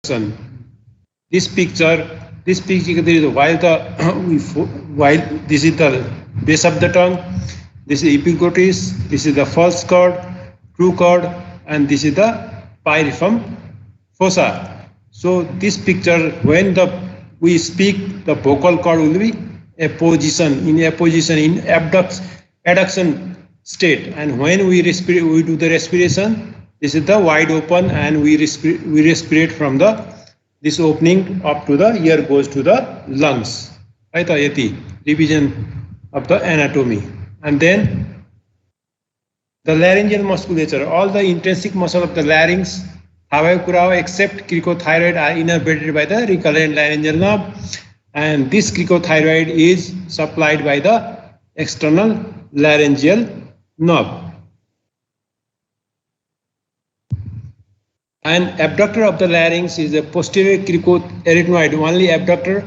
This picture, this picture is while the while this is the base of the tongue, this is epiglottis, this is the false chord, true chord, and this is the pyriform fossa. So this picture, when we speak, the vocal cord will be apposition in abduction state, and when we do the respiration. This is the wide open, and we respirate from this opening up to the ear goes to the lungs. Right? Revision of the anatomy, and then the laryngeal musculature, all the intrinsic muscle of the larynx, however, except cricothyroid, are innervated by the recurrent laryngeal nerve, and this cricothyroid is supplied by the external laryngeal nerve. And abductor of the larynx is the posterior cricoarytenoid, only abductor.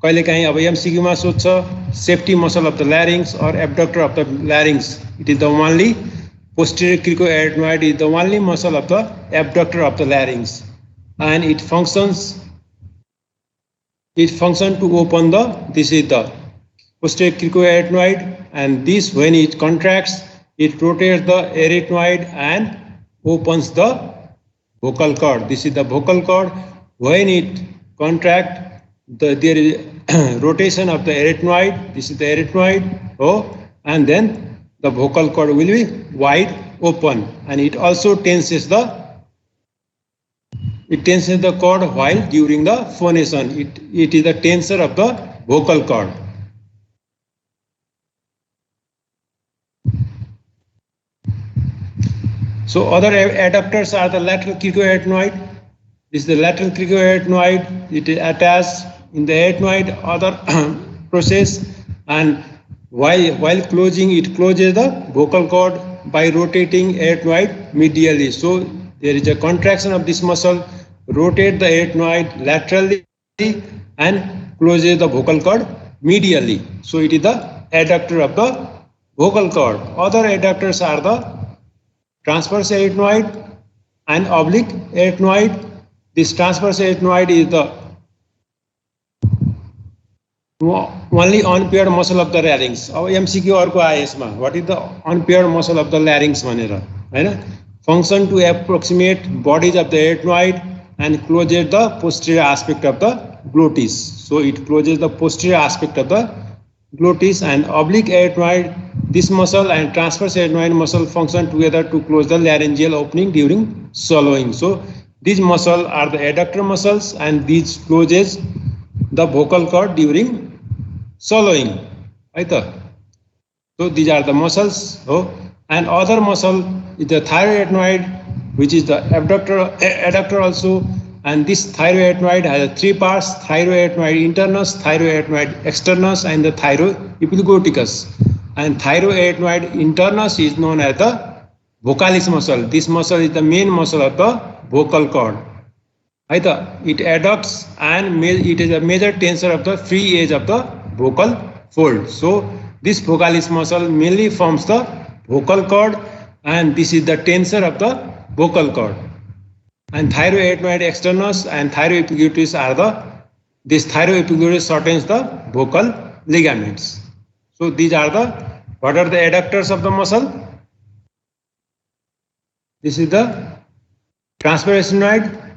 कहिलेकाहीँ अब एमसीक्यूमा सोध्छ safety muscle of the larynx or abductor of the larynx. It is the only posterior cricoarytenoid is the only muscle of the abductor of the larynx, and it functions to open this is the posterior cricoarytenoid, and this, when it contracts, it rotates the arytenoid and opens the vocal cord. This is the vocal cord. When it contracts, there is rotation of the arytenoid. This is the arytenoid, and then the vocal cord will be wide open, and it also tenses the cord while during the phonation. It is the tensor of the vocal cord. So other adductors are the lateral cricoarytenoid. This is the lateral cricoarytenoid. It is attached in the arytenoid other process, and while closing, it closes the vocal cord by rotating arytenoid medially. So there is a contraction of this muscle, rotate the arytenoid laterally and closes the vocal cord medially. So it is the adductor of the vocal cord. Other adductors are the transverse arytenoid and oblique arytenoid. This transverse arytenoid is the only unpaired muscle of the larynx. अब MCQ अर्को आयो यसमा, what is the unpaired muscle of the larynx भनेर, हैन? Function to approximate bodies of the arytenoid and closes the posterior aspect of the glottis. So it closes the posterior aspect of the glottis, and oblique arytenoid, this muscle and transverse arytenoid muscle function together to close the laryngeal opening during swallowing. So these muscles are the adductor muscles, and these closes the vocal cord during swallowing. Right? So these are the muscles. And other muscle is the thyroarytenoid, which is the adductor also. And this thyroarytenoid has three parts: thyroarytenoid internus, thyroarytenoid externus, and the thyroepiglotticus. And thyroarytenoid internus is known as the vocalis muscle. This muscle is the main muscle of the vocal cord. It adducts, and it is a major tensor of the free edge of the vocal fold. So this vocalis muscle mainly forms the vocal cord, and this is the tensor of the vocal cord. And thyroarytenoid externus and thyroepiglottis are this thyroepiglottis shortens the vocal ligaments. So these are what are the adductors of the muscle? This is the transverse arytenoid,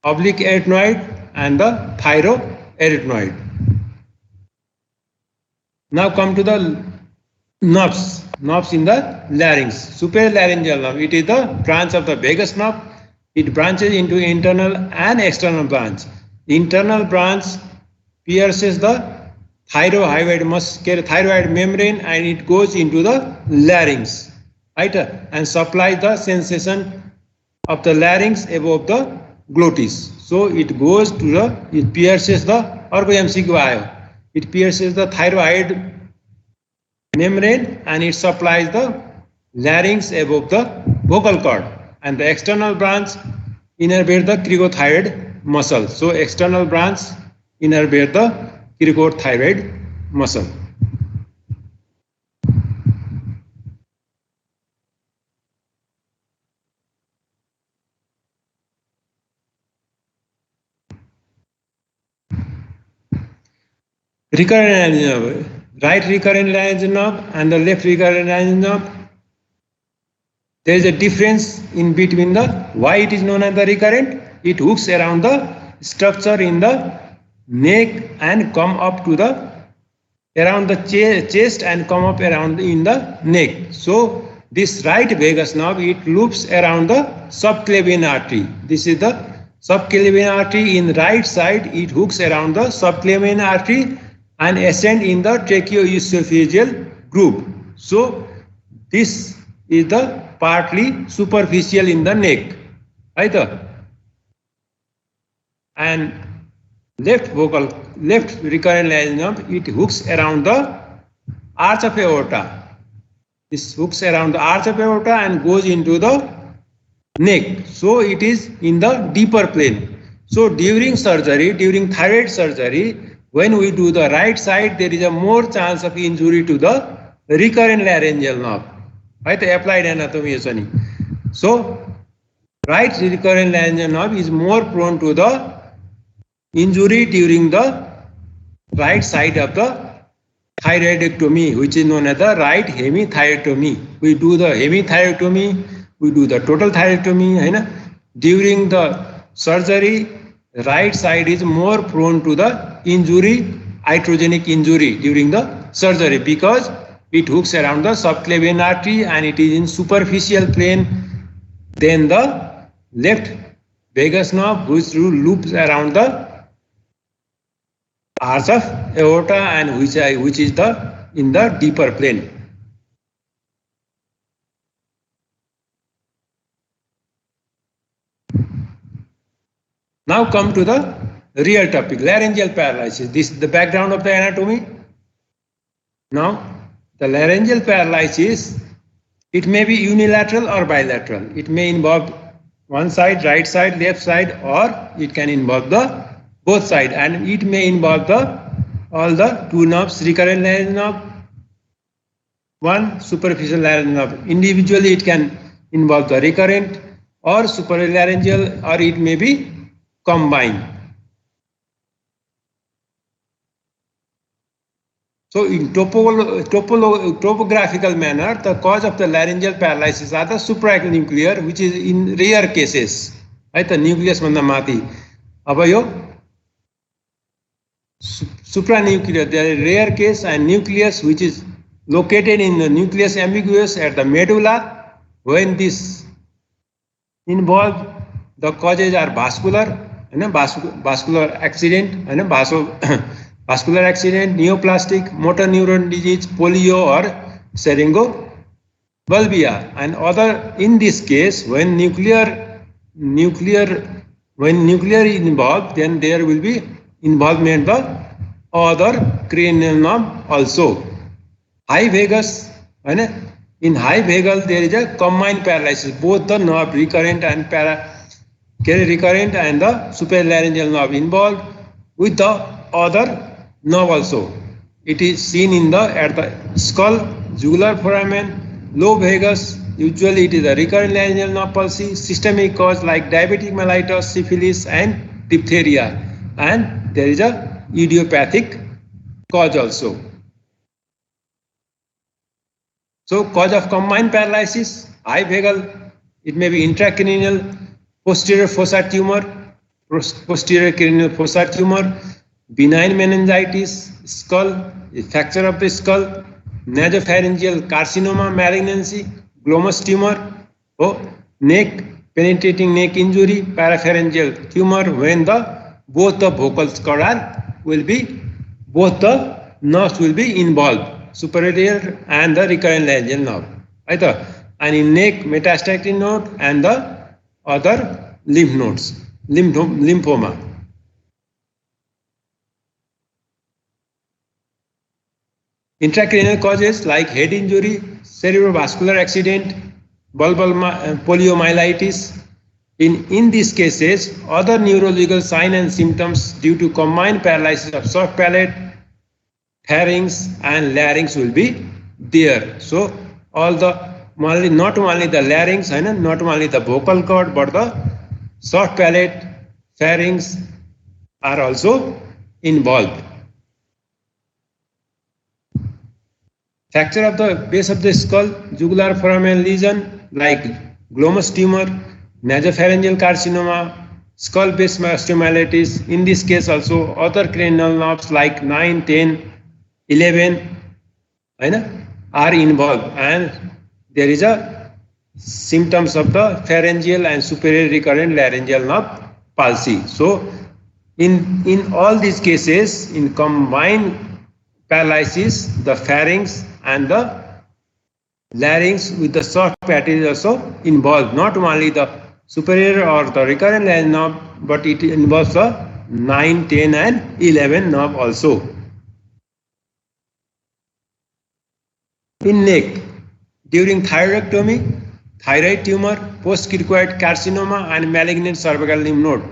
oblique arytenoid, and the thyroarytenoid. Now come to the nerves in the larynx. Superior laryngeal nerve, it is the branch of the vagus nerve. It branches into internal and external branch. The internal branch pierces the thyroid membrane, and it goes into the larynx, right? And supplies the sensation of the larynx above the glottis. So it goes to it pierces the it pierces the thyroid membrane, and it supplies the larynx above the vocal cord. And the external branch innervate the cricothyroid muscle. So external branch innervate the cricothyroid muscle. recurrent laryngeal nerve, right recurrent laryngeal nerve and the left recurrent laryngeal nerve. There is a difference in between the why it is known as the recurrent. It hooks around the structure in the neck and come up to the around the chest and come up around in the neck. So this right vagus nerve, it loops around the subclavian artery. This is the subclavian artery in right side. It hooks around the subclavian artery and ascend in the tracheoesophageal groove. So this is the partly superficial in the neck, either. And left recurrent laryngeal nerve, it hooks around the arch of aorta. This hooks around the arch of aorta and goes into the neck. So it is in the deeper plane. So during surgery, during thyroid surgery, when we do the right side, there is a more chance of injury to the recurrent laryngeal nerve. Right? The applied anatomy is any. So right recurrent laryngeal nerve is more prone to the injury during the right side of the thyroidectomy, which is known as the right hemithyroidectomy. We do the hemithyroidectomy, we do the total thyroidectomy. During the surgery, right side is more prone to the injury, iatrogenic injury during the surgery, because it hooks around the subclavian artery and it is in superficial plane. Then the left vagus nerve, which loops around the arch of aorta and which is in the deeper plane. Now come to the real topic, laryngeal paralysis. This is the background of the anatomy. Now the laryngeal paralysis, it may be unilateral or bilateral. It may involve one side, right side, left side, or it can involve the both sides, and it may involve all the two nerves, recurrent laryngeal nerve, one superficial laryngeal nerve. Individually, it can involve the recurrent or supralaryngeal, or it may be combined. So in topographical manner, the cause of the laryngeal paralysis are the supranuclear, which is in rare cases. Right? The nucleus manda mati. Abayo supranuclear, there is rare case, and nucleus, which is located in the nucleus ambiguous at the medulla. When this involved, the causes are vascular, vascular accident, vascular accident, neoplastic, motor neuron disease, polio, or syringobulbia. And other, in this case, when nuclear is involved, then there will be involvement of other cranial nerve also. High vagus, in high vagal there is a combined paralysis. Both the nerve, recurrent and recurrent and the supralaryngeal nerve involved with the other nerve also. It is seen at the skull, jugular foramen, low vagus. Usually it is a recurrent laryngeal nerve palsy. Systemic cause like diabetic mellitus, syphilis, and diphtheria. And there is a idiopathic cause also. So cause of combined paralysis, high vagal, it may be intracranial, posterior fossa tumor, posterior cranial fossa tumor, benign meningitis, skull, fracture of the skull, nasopharyngeal carcinoma malignancy, glomus tumor, neck, penetrating neck injury, parapharyngeal tumor, when both the vocal cords will be, both the nerves will be involved, superior and the recurrent laryngeal nerve. Right? And in neck, metastatic node and the other lymph nodes, lymphoma. Intracranial causes like head injury, cerebrovascular accident, bulbar poliomyelitis. In these cases, other neurological signs and symptoms due to combined paralysis of soft palate, pharynx, and larynx will be there. So, not only the larynx, not only the vocal cord, but the soft palate, pharynx are also involved. Fracture of the base of the skull, jugular foramen lesion like glomus tumor, nasopharyngeal carcinoma, skull base osteomyelitis. In this case also other cranial nerves like 9, 10, 11 are involved, and there is a symptoms of the pharyngeal and superior recurrent laryngeal nerve palsy. So in all these cases, in combined paralysis, the pharynx and the larynx with the soft patty is also involved. Not only the superior or the recurrent laryngeal nerve, but it involves the 9, 10 and 11 nerve also. In neck, during thyroidectomy, thyroid tumor, post-cricoid carcinoma and malignant cervical lymph node,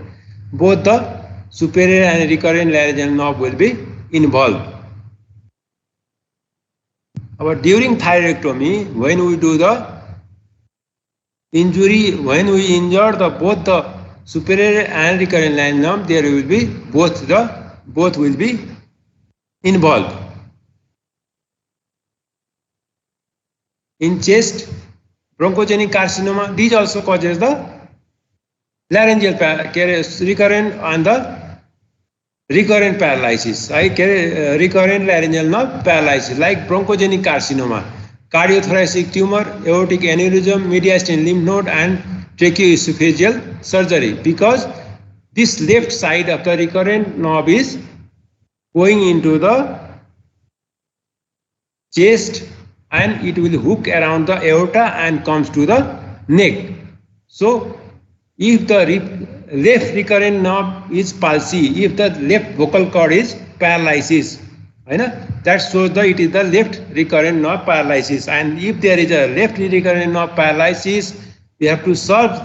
both the superior and recurrent laryngeal nerve will be involved. But during thyroidectomy, when we do the injury, when we injure both the superior and recurrent laryngeal nerve, there will be both will be involved. In chest, bronchogenic carcinoma, these also causes the laryngeal recurrent and the recurrent paralysis, recurrent laryngeal nerve paralysis like bronchogenic carcinoma, cardiothoracic tumor, aortic aneurysm, mediastinal lymph node and tracheoesophageal surgery, because this left side of the recurrent nerve is going into the chest and it will hook around the aorta and comes to the neck. So if the left recurrent nerve is palsy, if the left vocal cord is paralysis, that shows that it is the left recurrent nerve paralysis. And if there is a left recurrent nerve paralysis, we have to search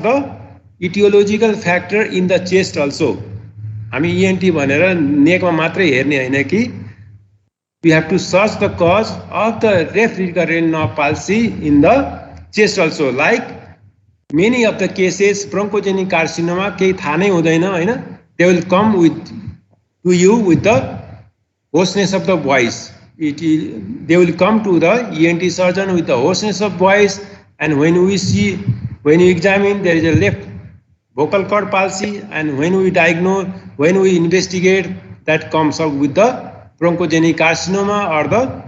the etiological factor in the chest also. हामी ENT भनेर नेकमा मात्रै हेर्ने हैन कि, we have to search the cause of the left recurrent nerve palsy in the chest also. Like many of the cases, bronchogenic carcinoma, kehi थाहा नै हुँदैन हैन, they will come to you with the hoarseness of the voice. They will come to the ENT surgeon with the hoarseness of voice, and when we examine, there is a left vocal cord palsy, and when we diagnose, when we investigate, that comes up with the bronchogenic carcinoma or the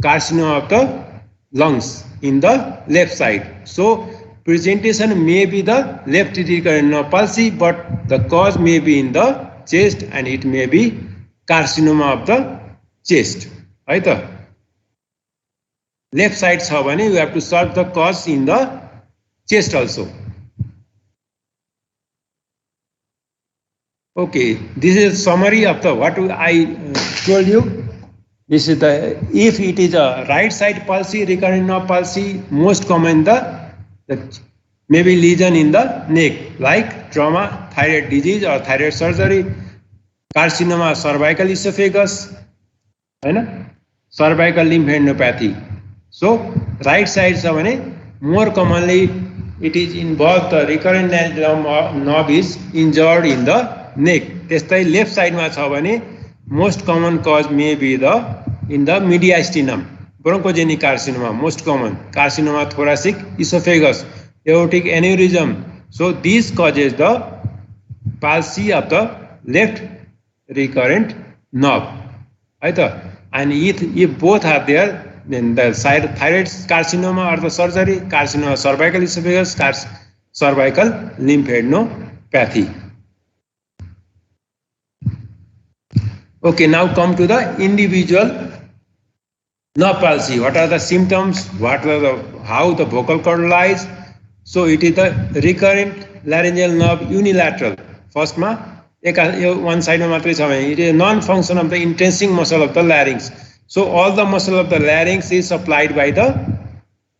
carcinoma of the lungs in the left side. So presentation may be the left recurrent nerve palsy, but the cause may be in the chest and it may be carcinoma of the chest. Right? Left side छ भने you have to solve the cause in the chest also. Okay, this is a summary of the what I told you. This is the, if it is a right side palsy, recurrent nerve palsy, most common the maybe lesion in the neck like trauma, thyroid disease or thyroid surgery, carcinoma, cervical esophagus, cervical lymphadenopathy. So right side छ भने more commonly it is involved the recurrent nerve is injured in the neck. त्यस्तै left side मा छ भने most common cause may be in the mediastinum, bronchogenic carcinoma, most common, carcinoma thoracic esophagus, aortic aneurysm. So these causes the palsy of the left recurrent nerve. Right? And if both are there, then the thyroid carcinoma or the surgery, carcinoma cervical esophagus, cervical lymphadenopathy. Okay, now come to the individual nerve palsy. What are the symptoms? How the vocal cord lies? So it is the recurrent laryngeal nerve unilateral. First ma one side ma matra cha bhane it is non-function of the intensing muscle of the larynx. So all the muscle of the larynx is supplied by the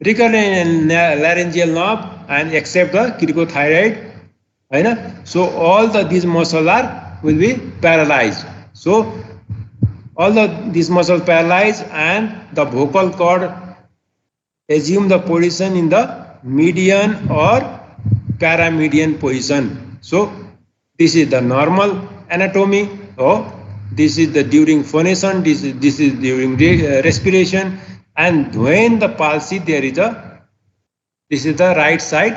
recurrent laryngeal nerve and except the cricothyroid. So all these muscles will be paralyzed. So all these muscles paralyzed and the vocal cord assume the position in the median or paramedian position. So this is the normal anatomy. this is the during phonation, this is during respiration, and when the palsy there is this is the right side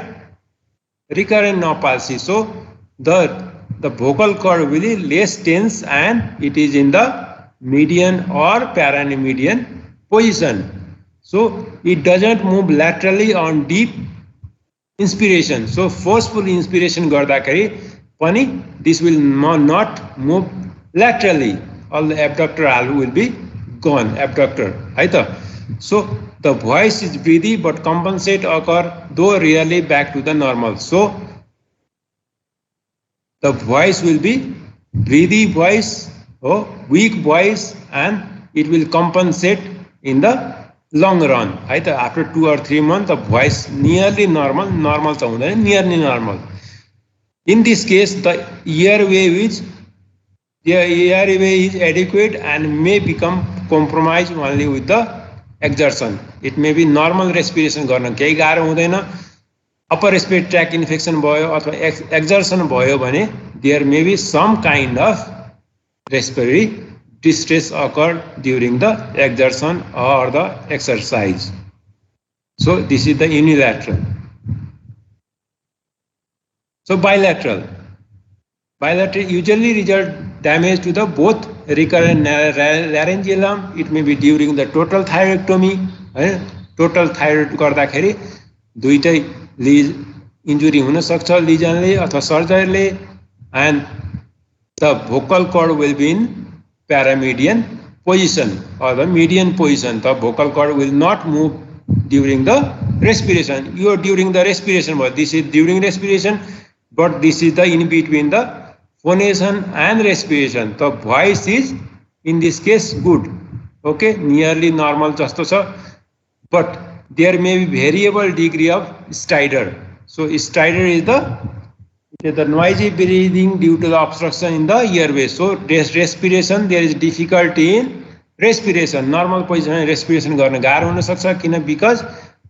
recurrent nerve palsy. So the vocal cord will be less tense and it is in the median or paranimedian position. So it doesn't move laterally on deep inspiration. So forceful inspiration gardakari pani this will not move laterally. All the abductor valve will be gone. Abductor, right? So the voice is breathy but compensate occur though rarely back to the normal. So the voice will be breathy voice or weak voice and it will compensate in the long run. Right? After 2 or 3 months the voice nearly normal, nearly normal. In this case the airway is adequate and may become compromised only with the exertion. It may be normal respiration गर्न केही गाह्रो हुँदैन. Upper respiratory tract infection भयो अथवा exertion भयो भने there may be some kind of respiratory distress occurred during the exertion or the exercise. So this is the unilateral. So bilateral usually result damage to the both recurrent laryngealum. It may be during the total thyroidectomy. Total thyroid गर्दाखेरि दुईटै injury हुन सक्छ lesionले अथवा सर्जरीले, and the vocal cord will be in paramedian position or the median position. The vocal cord will not move during the respiration. You are during the respiration, but this is during respiration, but this is the in between the phonation and respiration. The voice is in this case good. Okay, nearly normal jasto cha, but there may be variable degree of stridor. So stridor is the noisy breathing due to the obstruction in the airway. So respiration, there is difficulty in respiration. Normal position respiration गर्न गाह्रो हुन सक्छ किन because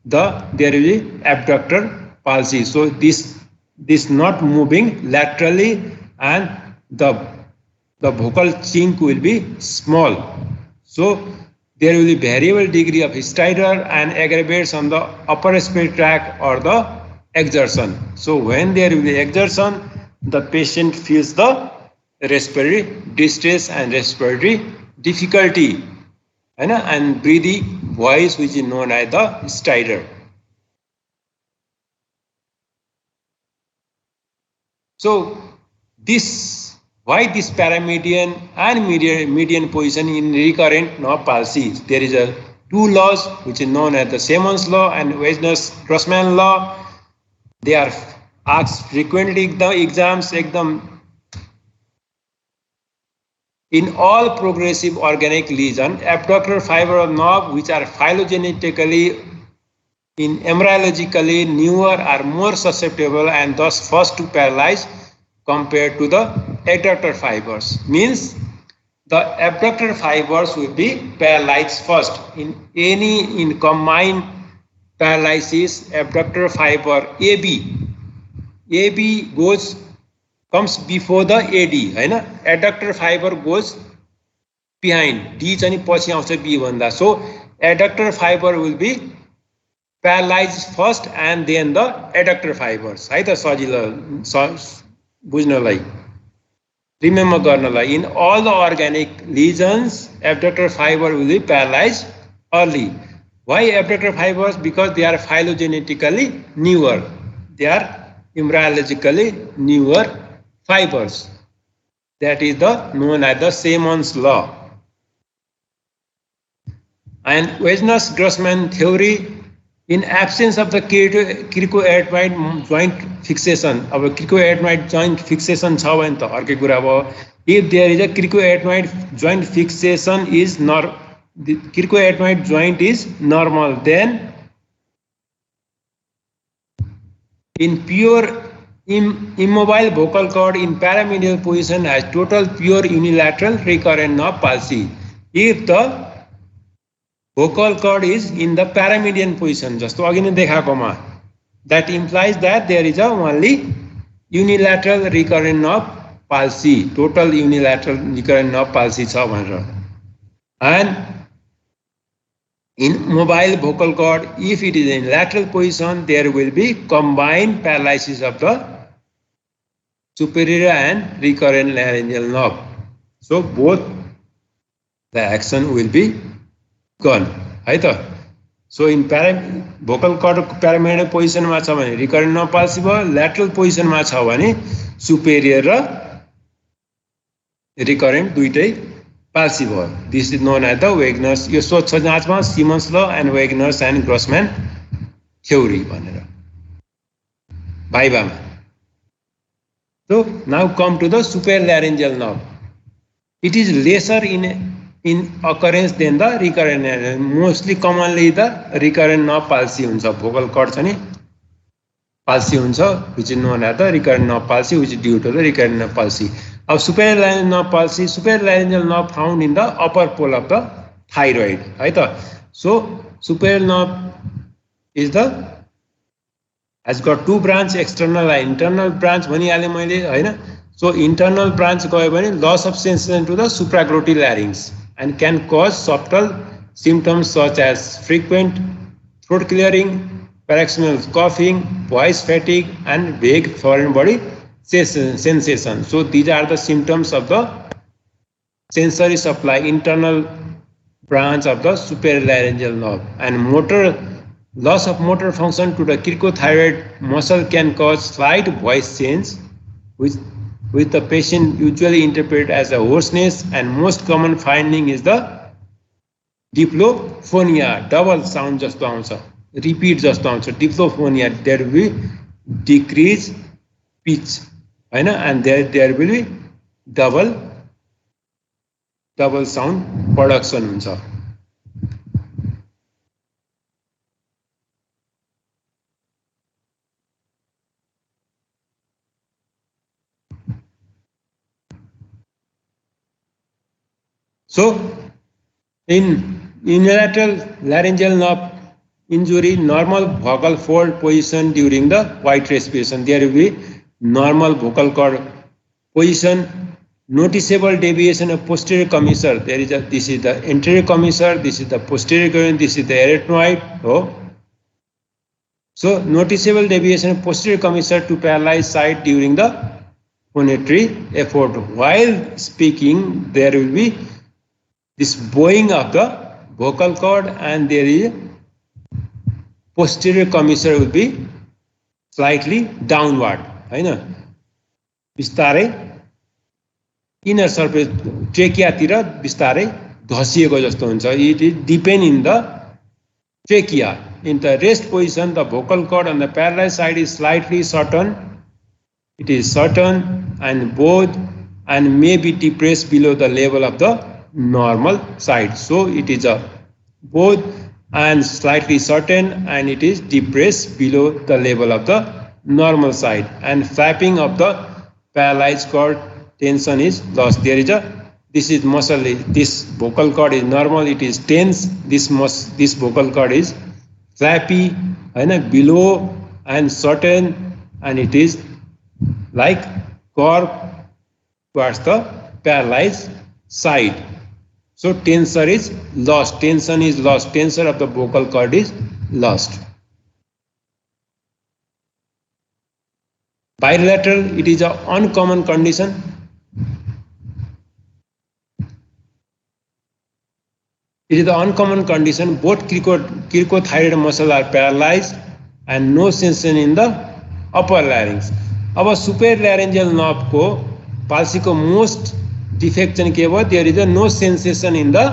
there is abductor palsy. So this not moving laterally and the vocal chink will be small. So there will be variable degree of stridor and aggravates on the upper respiratory tract or the exertion. So when there will be exertion, the patient feels the respiratory distress and respiratory difficulty and breathy voice which is known as the stridor. So why this paramedian and median position in recurrent nerve palsy? There is two laws which is known as the Simon's law and Weisner-Grossman law. They are asked frequently in the exams. In all progressive organic lesion, abductor fiber of nerve which are phylogenetically in embryologically newer are more susceptible and thus first to paralyze compared to the adductor fibers. Means the abductor fibers will be paralyzed first. In combined paralysis, abductor fiber AB comes before the AD. Adductor fiber goes behind. D chani पछि आउँछ B भन्दा. So adductor fiber will be paralyzed first and then the adductor fibers. है त सजिलो बुझ्नलाई remember गर्नलाई. In all the organic lesions, abductor fiber will be paralyzed early. Why abductor fibers? Because they are phylogenetically newer. They are embryologically newer fibers. That is known as the Simon's law. And Weisner-Grossman theory, in absence of the cricoid joint fixation, cricoid joint fixation छ भने त अर्कै कुरा भयो. If there is a cricoid joint fixation is the cricoid joint is normal, then in pure immobile vocal cord in paramedial position has total pure unilateral recurrent nerve palsy. If the vocal cord is in the paramedian position, जस्तो अघि नै देखाएकोमा, that implies that there is a only unilateral recurrent nerve palsy, total unilateral recurrent nerve palsy छ भनेर. And in mobile vocal cord, if it is in lateral position, there will be combined paralysis of the superior and recurrent laryngeal nerve. So both the action will be gone. Right? So in vocal cord paramedial position मा छ भने recurrent nerve palsy भयो, lateral position मा छ भने superior र recurrent दुईटै palsy भयो. This is known as the Wegener's. यो सोध्छ जाँचमा Siemens law and Wegener's and Grossman theory भनेर भाइबामा. So now come to the supralaryngeal nerve. It is lesser in occurrence than the recurrent. Mostly commonly the recurrent nerve palsy हुन्छ. Vocal cord छ नि palsy हुन्छ, which is known as the recurrent nerve palsy, which is due to the recurrent nerve palsy. Now supralaryngeal nerve palsy, supralaryngeal nerve found in the upper pole of the thyroid. Right? So superior nerve is has got two branch, external and internal branch भनिहालेँ मैले हैन. So internal branch गयो भने loss of sensation to the supraglottal larynx and can cause subtle symptoms such as frequent throat clearing, paroxysmal coughing, voice fatigue, and vague foreign body sensation. So these are the symptoms of the sensory supply, internal branch of the supralaryngeal nerve. And loss of motor function to the cricothyroid muscle can cause slight voice change, which the patient usually interpret as a hoarseness, and most common finding is the diplophonia, double sound जस्तो आउँछ, repeat जस्तो आउँछ, diplophonia. There will be decreased pitch, Hahn, and there will be double sound production हुन्छ. So in unilateral laryngeal nerve injury, normal vocal fold position during the white respiration, there will be normal vocal cord position, noticeable deviation of posterior commissure. This is the anterior commissure, this is the posterior commissure, this is the arytenoid. So noticeable deviation of posterior commissure to paralyzed side during the phonatory effort. While speaking, there will be this bowing of the vocal cord, and there is posterior commissure will be slightly downward. हैन, बिस्तारै inner surface trachea तिर बिस्तारै धसिएको जस्तो हुन्छ. It is deepen in the trachea. In the rest position, the vocal cord on the paralyzed side is slightly shortened. It is shortened and bowed and may be depressed below the level of the normal side. So it is a bowed and slightly shortened, and it is depressed below the level of the normal side, and flapping of the paralyzed cord tension is lost. This is muscle, this vocal cord is normal, it is tense. This vocal cord is flappy and below and shortened, and it is like curve towards the paralyzed side. So tensor is lost, tension is lost, tensor of the vocal cord is lost. Bilateral, it is an uncommon condition. It is the uncommon condition. Both cricothyroid muscle are paralyzed and no sensation in the upper larynx. Our supralaryngeal nerve को palsy को most defect के भयो, there is no sensation in the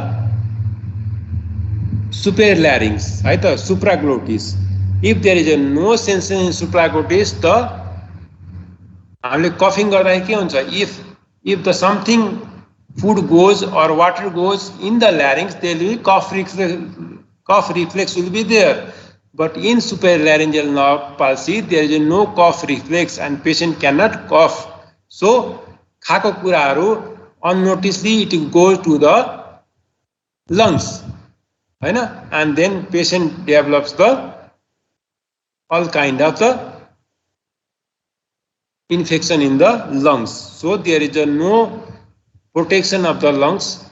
supralarynx, right? The supraglottis. If there is no sensation in supraglottis, the हामीले coughing गर्दा के हुन्छ? If the something food goes or water goes in the larynx, there will be cough reflex will be there. But in supralaryngeal nerve palsy, there is no cough reflex and patient cannot cough. So खाएको कुराहरू unnoticedly it goes to the lungs, Hahn, and then patient develops the all kind of the infection in the lungs. So there is no protection of the lungs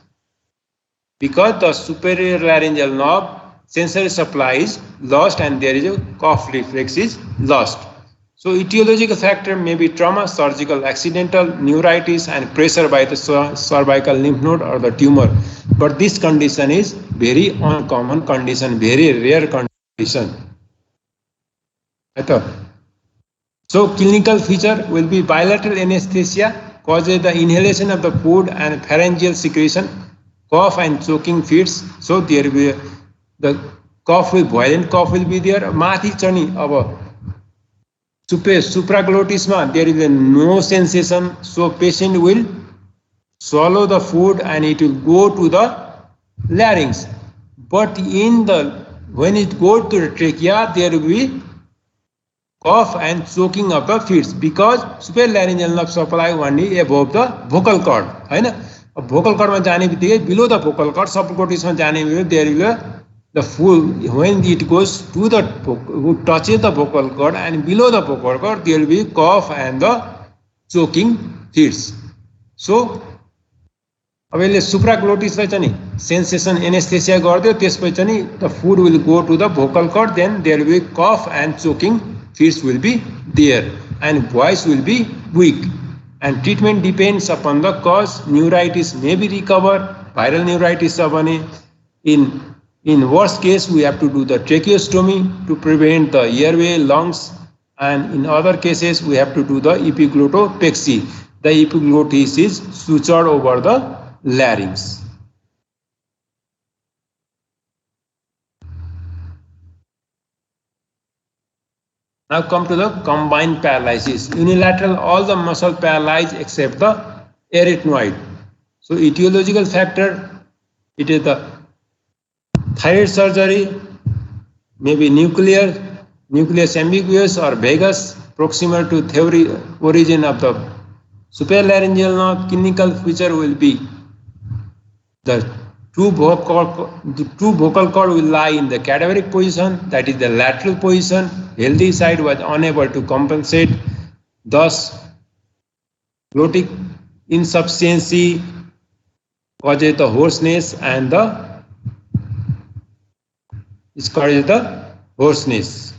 because the superior laryngeal nerve sensory supply is lost and there is a cough reflex is lost. So etiological factor may be trauma, surgical, accidental, neuritis and pressure by the cervical lymph node or the tumor. But this condition is very uncommon condition, very rare condition. So clinical feature will be bilateral anesthesia causes the inhalation of the food and pharyngeal secretion, cough and choking fits. So there will be the cough will violent cough will be there. Mathi chani aba supraglottis there is no sensation. So patient will swallow the food and it will go to the larynx. But in the when it goes to the trachea, there will be cough and choking of the fits because supralaryngeal nerve supply only above the vocal cord. Vocal cord में जाने बित्तिकै below the vocal cord, subglottis में जाने बित्तिकै there will the full when it goes to the touches the vocal cord and below the vocal cord there will be cough and the choking fits. So अब यसले सुप्राग्लोटिसलाई चाहिँ नि sensation anaesthesia गर्दियो त्यसपछि चाहिँ नि the food will go to the vocal cord, then there will be cough and choking fits will be there and voice will be weak and treatment depends upon the cause. Neuritis may be recovered, viral neuritis छ भने in worst case we have to do the tracheostomy to prevent the airway, lungs, and in other cases we have to do the epiglottopexy. The epiglottis is sutured over the larynx. Now come to the combined paralysis. Unilateral, all the muscle paralyzed except the arytenoid. So etiological factor, it is the thyroid surgery, maybe nucleus ambiguous or vagus, proximal to theory origin of the supralaryngeal nerve. Clinical feature will be the true vocal cord will lie in the cadaveric position, that is the lateral position. Healthy side was unable to compensate, thus glottic insufficiency causes the hoarseness and causes the hoarseness.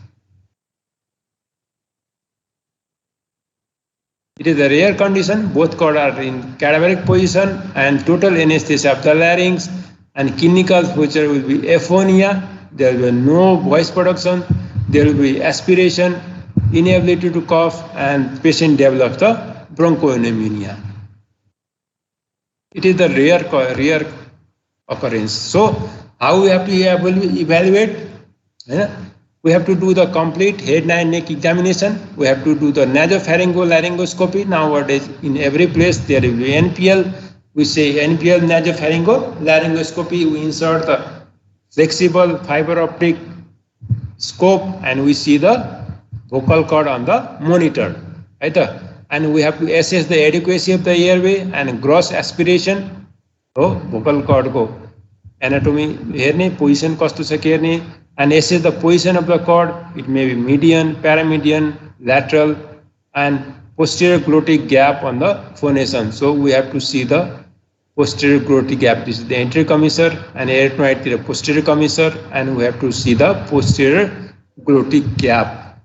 It is a rare condition. Both cords are in cadaveric position and total anesthesia of the larynx, and clinical feature will be aphonia. There will be no voice production. There will be aspiration, inability to cough, and patient develops the bronchopneumonia. It is the rare occurrence. So how we have to evaluate? We have to do the complete head and neck examination. We have to do the nasopharyngo-laryngoscopy. Nowadays, in every place there will be NPL. We say NPL nasopharyngo-laryngoscopy. We insert the flexible fiber optic scope and we see the vocal cord on the monitor. Right? And we have to assess the adequacy of the airway and gross aspiration. So vocal cord ko anatomy हेर्ने, position कस्तो छ के हेर्ने, and assess the position of the cord. It may be median, paramedian, lateral, and posterior glottic gap on the phonation. So we have to see the posterior glottic gap. This is the anterior commissure and arytenoid the posterior commissure, and we have to see the posterior glottic gap.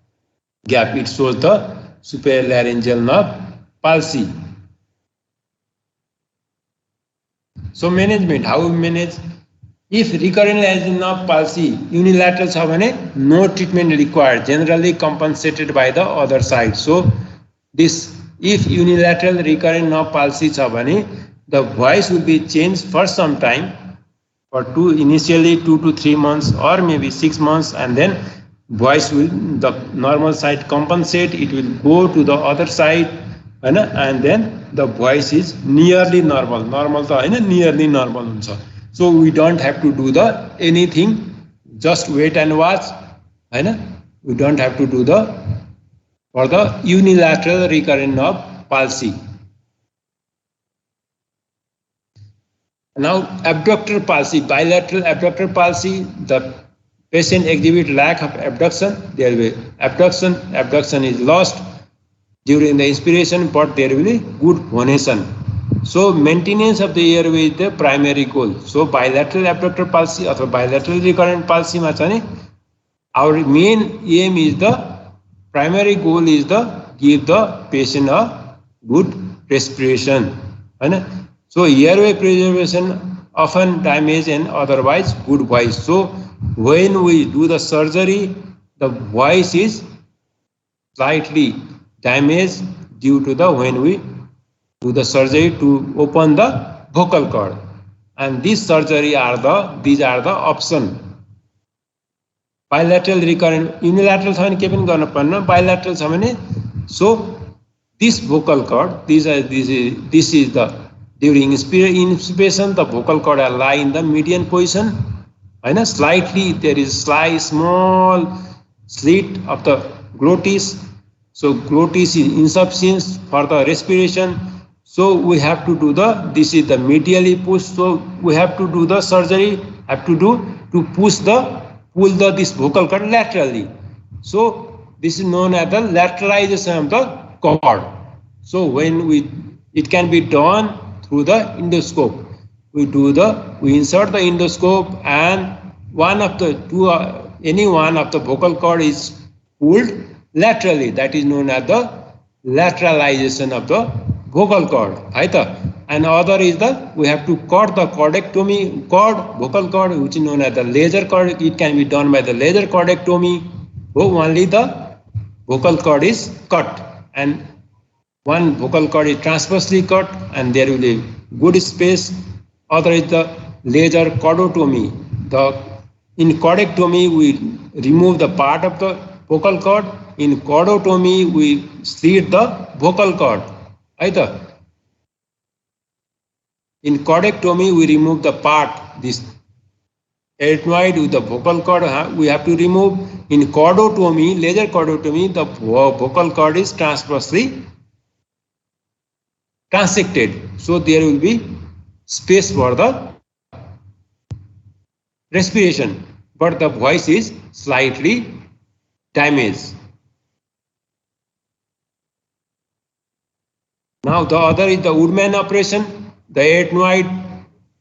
It shows the supralaryngeal nerve palsy. So management, how we manage? If recurrent laryngeal nerve palsy unilateral छ भने no treatment required, generally compensated by the other side. So this if unilateral recurrent nerve palsy छ भने the voice will be changed for some time, for initially 2 to 3 months or maybe 6 months, and then voice will the normal side compensate, it will go to the other side, and then the voice is nearly normal. Normal to nearly normal हुन्छ. So we don't have to do the anything, just wait and watch. We don't have to do for the unilateral recurrent nerve palsy. Now abductor palsy, bilateral abductor palsy, the patient exhibit lack of abduction. There will be abduction is lost, during the inspiration, but there will be good phonation. So maintenance of the airway is the primary goal. So bilateral abductor palsy or bilateral recurrent palsy ma chani our main aim is the primary goal is the give the patient a good respiration. So airway preservation often damage and otherwise good voice. So when we do the surgery, the voice is slightly damaged due to the when we do the surgery to open the vocal cord, and this surgery are these are the option. Bilateral recurrent, unilateral छ भने के पनि गर्न पर्दैन, bilateral छ भने so this vocal cord, this is the during inspiration the vocal cord are lie in the median position, and slightly there is slight small slit of the glottis. So glottis is insufficient for the respiration. So we have to do this is the medially push. So we have to do the surgery, have to do to pull this vocal cord laterally. So this is known as the lateralization of the cord. So when it can be done through the endoscope. We insert the endoscope, and any one of the vocal cord is pulled laterally. That is known as the lateralization of the vocal cord. And other is we have to cut the cordectomy vocal cord, which is known as the laser cord. It can be done by the laser cordectomy. Only the vocal cord is cut, and one vocal cord is transversely cut, and there will be good space. Other is the laser cordotomy. In cordectomy, we remove the part of the vocal cord. In cordotomy, we slit the vocal cord. In cordectomy, we remove the part, this arytenoid with the vocal cord we have to remove. In cordotomy, laser cordotomy, the vocal cord is transversely transected. So there will be space for the respiration, but the voice is slightly damaged. Now the other is the Woodman operation. The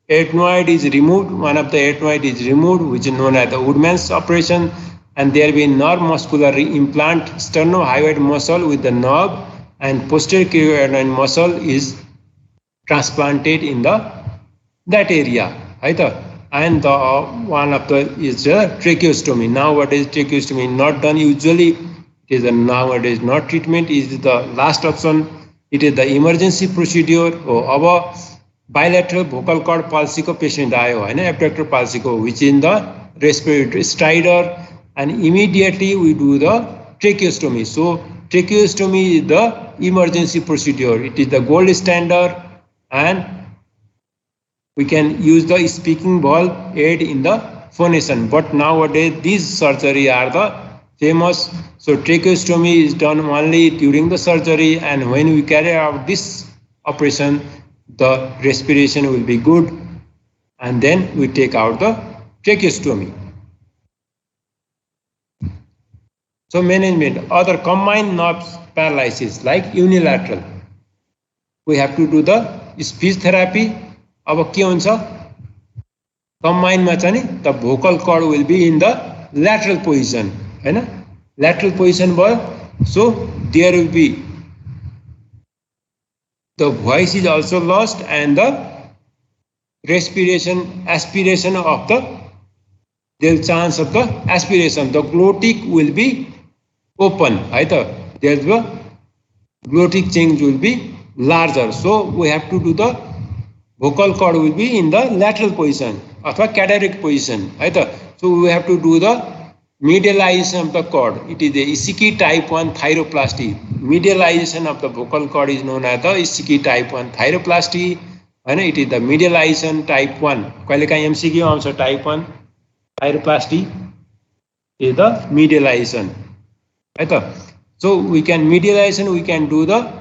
arytenoid is removed. One of the arytenoid is removed, which is known as the Woodman's operation, and there will be neuromuscular implant sternohyoid muscle with the nerve, and posterior cranial muscle is transplanted in that area. And the one of the is tracheostomy. Nowadays tracheostomy not done usually. It is nowadays not treatment, is the last option. It is the emergency procedure. अब bilateral vocal cord palsy को patient आयो हैन, abductor palsy को, which in the respiratory stridor, and immediately we do the tracheostomy. So tracheostomy is the emergency procedure. It is the gold standard, and we can use the speaking valve aid in the phonation. But nowadays these surgery are the famous. So tracheostomy is done only during the surgery, and when we carry out this operation, the respiration will be good, and then we take out the tracheostomy. So management, other combined nerve paralysis like unilateral, we have to do the speech therapy. अब के हुन्छ कम्बाइनमा चाहिँ नि the vocal cord will be in the lateral position, Hahn, lateral position भयो. So there will be the voice is also lost, and the respiration aspiration of there is chance of the aspiration, the glottic will be open, there the glottic change will be larger. So we have to do the vocal cord will be in the lateral position अथवा cataract position. So we have to do the medialization of the cord. It is the Isiki type 1 thyroplasty. Medialization of the vocal cord is known as the Isiki type 1 thyroplasty. And it is the medialization type 1. कहिलेकाहीँ MCQ आउँछ type 1 thyroplasty is the medialization. So we can medialization, we can do the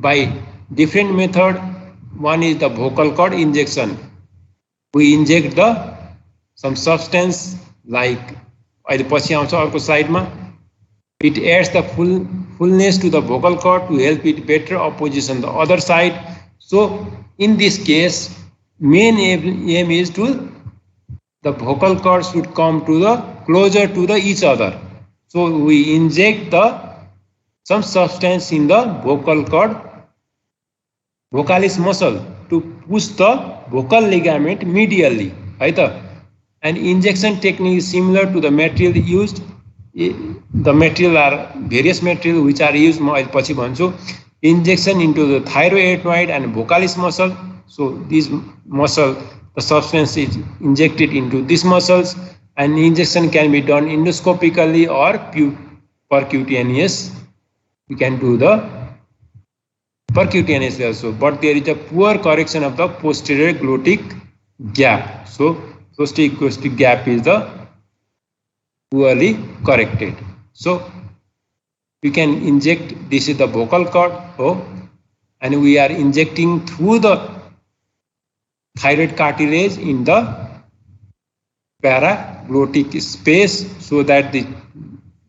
by different method. One is the vocal cord injection. We inject some substance like अहिले पछि आउँछ अर्को स्लाइडमा. It adds the fullness to the vocal cord to help it better opposition the other side. So in this case, main aim is to the vocal cords should come to the closer to the each other. So we inject the some substance in the vocal cord vocalis muscle to push the vocal ligament medially है त and injection technique is similar to the material used. The material are various material which are used म अहिले पछि भन्छु. Injection into the thyroid and vocalis muscle. So this muscle, the substance is injected into these muscles, and injection can be done endoscopically or percutaneous. We can do the percutaneously also, but there is a poor correction of the posterior glottic gap. So posterior glottic gap is the poorly corrected. So we can inject, this is the vocal cord, and we are injecting through the thyroid cartilage in the paraglottic space so that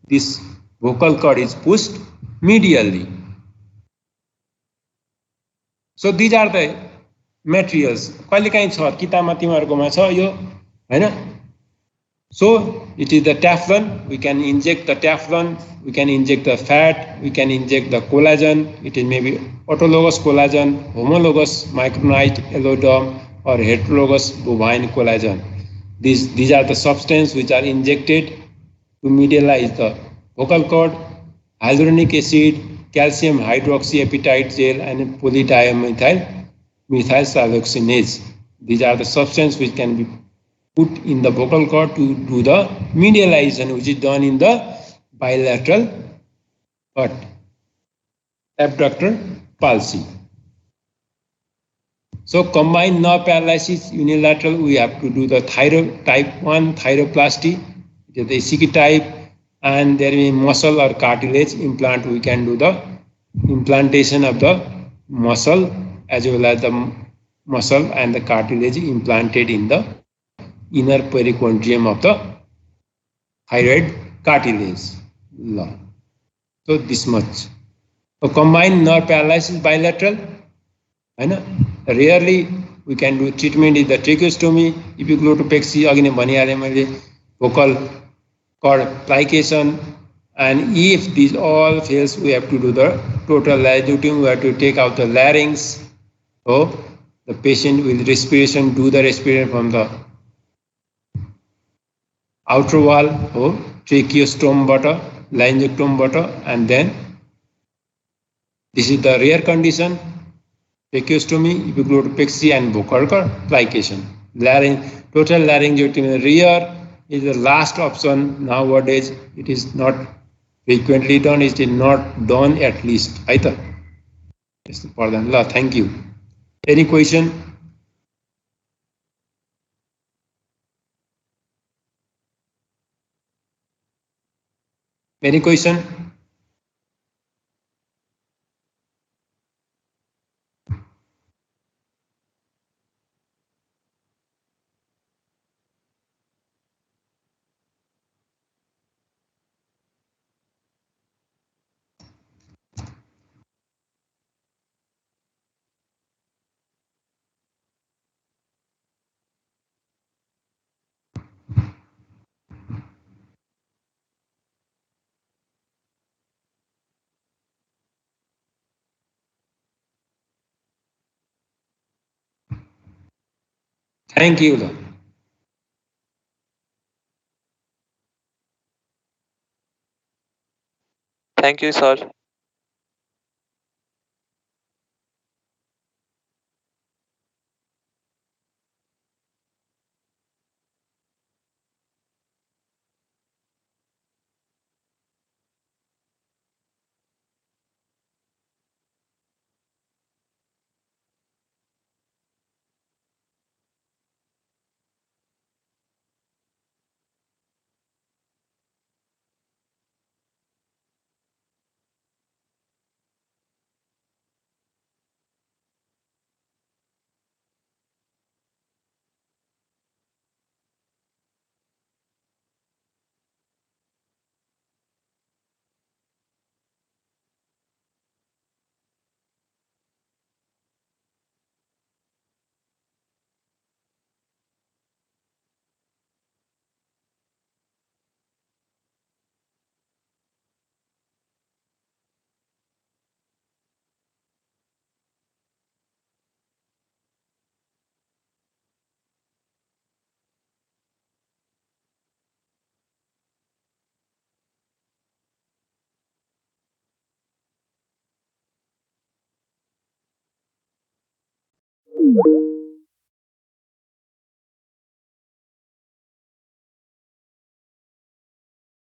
this vocal cord is pushed medially. So these are the materials. कहिलेकाहीँ छ किताबमा तिमीहरुकोमा छ यो हैन. So it is the Teflon. We can inject the Teflon. We can inject the fat. We can inject the collagen. It is maybe autologous collagen, homologous micronized elodome, or heterologous bovine collagen. These are the substances which are injected to medialize the vocal cord. Hyaluronic acid, calcium hydroxyapatite gel, and polydimethyl siloxanase. These are the substances which can be put in the vocal cord to do the medialization, which is done in the bilateral but abductor palsy. So combined nerve paralysis unilateral, we have to do the type 1 thyroplasty, the ACK type, and there is muscle or cartilage implant. We can do the implantation of the muscle as well as the muscle and the cartilage implanted in the inner perichondrium of the thyroid cartilage. So this much. So combined nerve paralysis bilateral, rarely we can do treatment in the tracheostomy, epiglottoplexy, again vocal cord plication, and if these all fails, we have to do the total laryngotomy. We have to take out the larynx. So the patient with respiration, do the respiration from the outer wall, tracheostome butter, laryngectome butter, and then this is the rare condition, tracheostomy, epiglottoplexy, and vocal cord plication. Total laryngotomy rare is the last option nowadays. It is not frequently done. It is not done at least either. Thank you. Any question? Any question? Thank you. Thank you, sir.